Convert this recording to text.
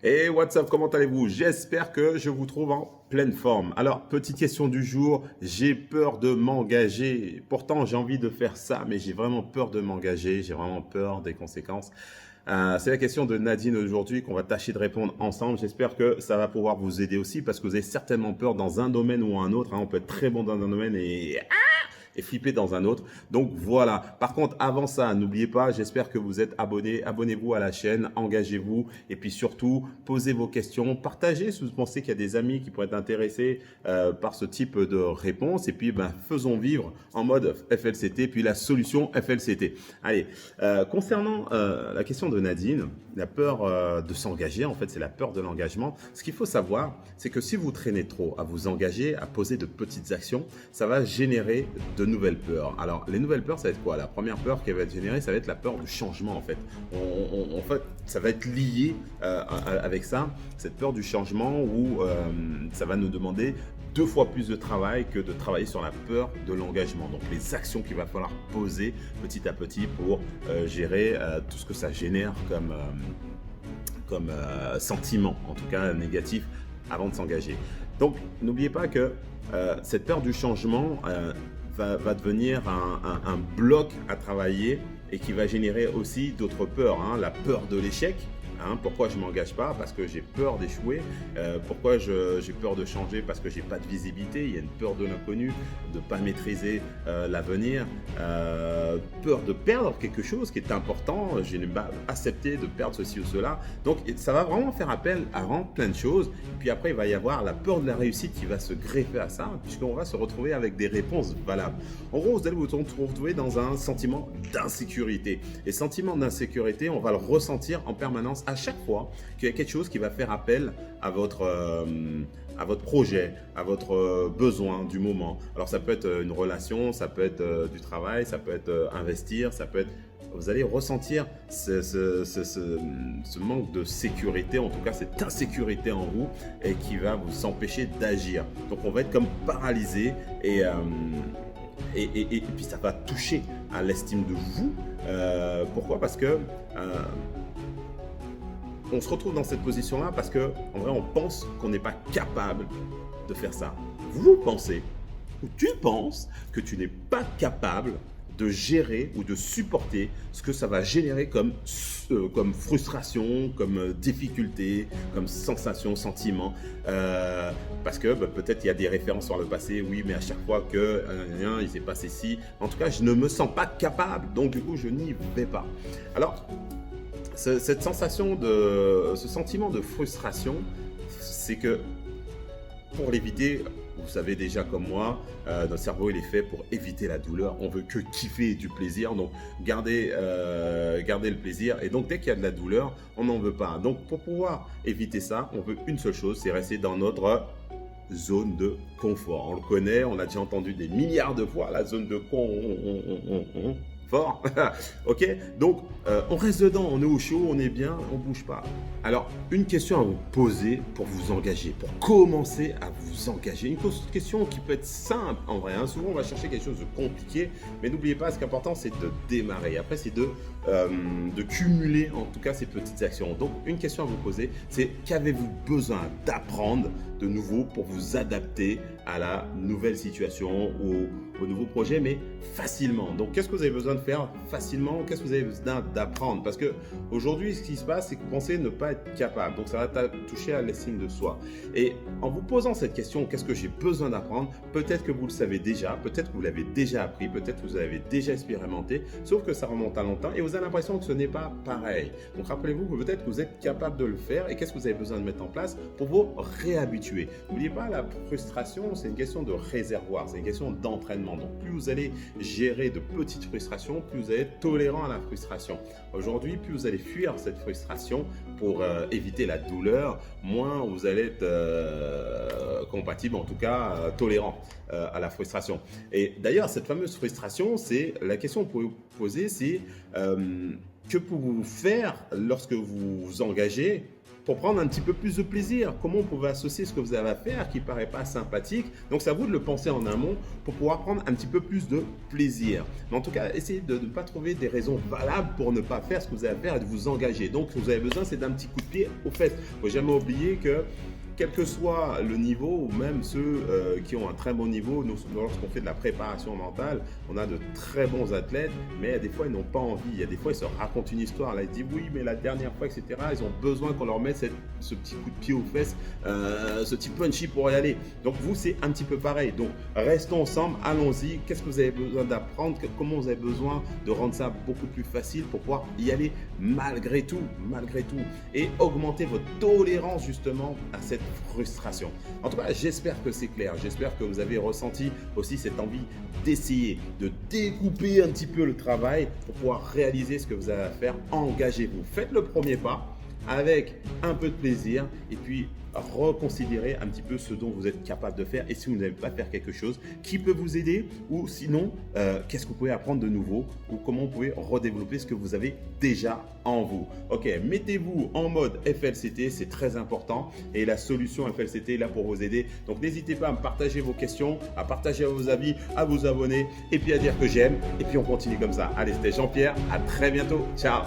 Et what's up, comment allez-vous? J'espère que je vous trouve en pleine forme. Alors, petite question du jour, j'ai peur de m'engager. Pourtant, j'ai envie de faire ça, mais j'ai vraiment peur de m'engager, j'ai vraiment peur des conséquences. C'est la question de Nadine aujourd'hui qu'on va tâcher de répondre ensemble. J'espère que ça va pouvoir vous aider aussi parce que vous avez certainement peur dans un domaine ou un autre. On peut être très bon dans un domaine et flipper dans un autre. Donc voilà. Par contre, avant ça, n'oubliez pas, j'espère que vous êtes abonnés. Abonnez-vous à la chaîne, engagez-vous et puis surtout, posez vos questions, partagez si vous pensez qu'il y a des amis qui pourraient être intéressés par ce type de réponse. Et puis, faisons vivre en mode FLCT, puis la solution FLCT. Allez, concernant la question de Nadine, la peur de s'engager, en fait, c'est la peur de l'engagement. Ce qu'il faut savoir, c'est que si vous traînez trop à vous engager, à poser de petites actions, ça va générer de nouvelles peurs. Alors, les nouvelles peurs, ça va être quoi? La première peur qui va être générée, ça va être la peur du changement, en fait. En fait, ça va être lié avec ça, cette peur du changement où ça va nous demander 2 fois plus de travail que de travailler sur la peur de l'engagement. Donc, les actions qu'il va falloir poser petit à petit pour gérer tout ce que ça génère comme sentiment, en tout cas négatif, avant de s'engager. Donc, n'oubliez pas que cette peur du changement va devenir un bloc à travailler et qui va générer aussi d'autres peurs. La peur de l'échec. Pourquoi je ne m'engage pas? Parce que j'ai peur d'échouer. Pourquoi j'ai peur de changer? Parce que j'ai pas de visibilité. Il y a une peur de l'inconnu, de ne pas maîtriser l'avenir. Peur de perdre quelque chose qui est important. Je n'ai pas accepté de perdre ceci ou cela. Donc ça va vraiment faire appel à vraiment plein de choses. Et puis après, il va y avoir la peur de la réussite qui va se greffer à ça, puisqu'on va se retrouver avec des réponses valables. En gros, vous allez vous retrouver dans un sentiment d'insécurité. Et sentiment d'insécurité, on va le ressentir en permanence à chaque fois qu'il y a quelque chose qui va faire appel à votre projet, à votre besoin du moment. Alors ça peut être une relation, ça peut être du travail, ça peut être investir, ça peut être... Vous allez ressentir ce manque de sécurité, en tout cas cette insécurité en vous et qui va vous empêcher d'agir. Donc on va être comme paralysé et puis ça va toucher à l'estime de vous. Pourquoi? Parce que on se retrouve dans cette position-là parce que, en vrai, on pense qu'on n'est pas capable de faire ça. Vous pensez, ou tu penses que tu n'es pas capable de gérer ou de supporter ce que ça va générer comme frustration, comme difficulté, comme sensation, sentiment. Parce que peut-être il y a des références sur le passé, oui, mais à chaque fois que il s'est passé ci, en tout cas, je ne me sens pas capable, donc du coup, je n'y vais pas. Alors, cette sensation ce sentiment de frustration, c'est que pour l'éviter, vous savez déjà comme moi, notre cerveau il est fait pour éviter la douleur. On veut que kiffer du plaisir, donc garder le plaisir. Et donc dès qu'il y a de la douleur, on n'en veut pas. Donc pour pouvoir éviter ça, on veut une seule chose, c'est rester dans notre zone de confort. On le connaît, on l'a déjà entendu des milliards de fois, la zone de confort. Fort. Ok, donc on reste dedans, on est au chaud, on est bien, on bouge pas. Alors, une question à vous poser pour vous engager, pour commencer à vous engager. Une question qui peut être simple en vrai. Souvent, on va chercher quelque chose de compliqué, mais n'oubliez pas, ce qui est important, c'est de démarrer. Après, c'est de cumuler en tout cas ces petites actions. Donc, une question à vous poser, c'est qu'avez-vous besoin d'apprendre de nouveau pour vous adapter à la nouvelle situation ou au nouveau projet, mais facilement. Donc, qu'est-ce que vous avez besoin de faire facilement? Qu'est-ce que vous avez besoin d'apprendre? Parce que aujourd'hui, ce qui se passe, c'est que vous pensez ne pas être capable. Donc, ça va toucher à l'estime de soi. Et en vous posant cette question, qu'est-ce que j'ai besoin d'apprendre? Peut-être que vous le savez déjà, peut-être que vous l'avez déjà appris, peut-être que vous l'avez déjà expérimenté, sauf que ça remonte à longtemps et vous avez l'impression que ce n'est pas pareil. Donc, rappelez-vous que peut-être que vous êtes capable de le faire et qu'est-ce que vous avez besoin de mettre en place pour vous réhabituer. N'oubliez pas, la frustration, c'est une question de réservoir, c'est une question d'entraînement. Donc, plus vous allez gérer de petites frustrations, plus vous allez être tolérant à la frustration. Aujourd'hui, plus vous allez fuir cette frustration pour éviter la douleur, moins vous allez être compatible, en tout cas tolérant à la frustration. Et d'ailleurs, cette fameuse frustration, c'est la question que vous pouvez vous poser, c'est que pouvez-vous faire lorsque vous vous engagez pour prendre un petit peu plus de plaisir. Comment vous pouvez associer ce que vous avez à faire qui ne paraît pas sympathique. Donc, c'est à vous de le penser en amont pour pouvoir prendre un petit peu plus de plaisir. Mais en tout cas, essayez de ne pas trouver des raisons valables pour ne pas faire ce que vous avez à faire et de vous engager. Donc, ce que vous avez besoin, c'est d'un petit coup de pied aux fesses. Il ne faut jamais oublier que quel que soit le niveau, ou même ceux qui ont un très bon niveau, nous, lorsqu'on fait de la préparation mentale, on a de très bons athlètes, mais des fois, ils n'ont pas envie. Il y a des fois, ils se racontent une histoire. Là, ils disent oui, mais la dernière fois, etc., ils ont besoin qu'on leur mette ce petit coup de pied aux fesses, ce petit punchy pour y aller. Donc, vous, c'est un petit peu pareil. Donc, restons ensemble, allons-y. Qu'est-ce que vous avez besoin d'apprendre? Comment vous avez besoin de rendre ça beaucoup plus facile pour pouvoir y aller malgré tout, et augmenter votre tolérance justement à cette frustration. En tout cas, j'espère que c'est clair. J'espère que vous avez ressenti aussi cette envie d'essayer de découper un petit peu le travail pour pouvoir réaliser ce que vous avez à faire. Engagez-vous. Faites le premier pas avec un peu de plaisir et puis reconsidérez un petit peu ce dont vous êtes capable de faire et si vous n'avez pas faire quelque chose qui peut vous aider ou sinon qu'est-ce que vous pouvez apprendre de nouveau ou comment vous pouvez redévelopper ce que vous avez déjà en vous. Ok, mettez-vous en mode FLCT, c'est très important et la solution FLCT est là pour vous aider. Donc n'hésitez pas à me partager vos questions, à partager vos avis, à vous abonner et puis à dire que j'aime et puis on continue comme ça. Allez, c'était Jean-Pierre, à très bientôt, ciao.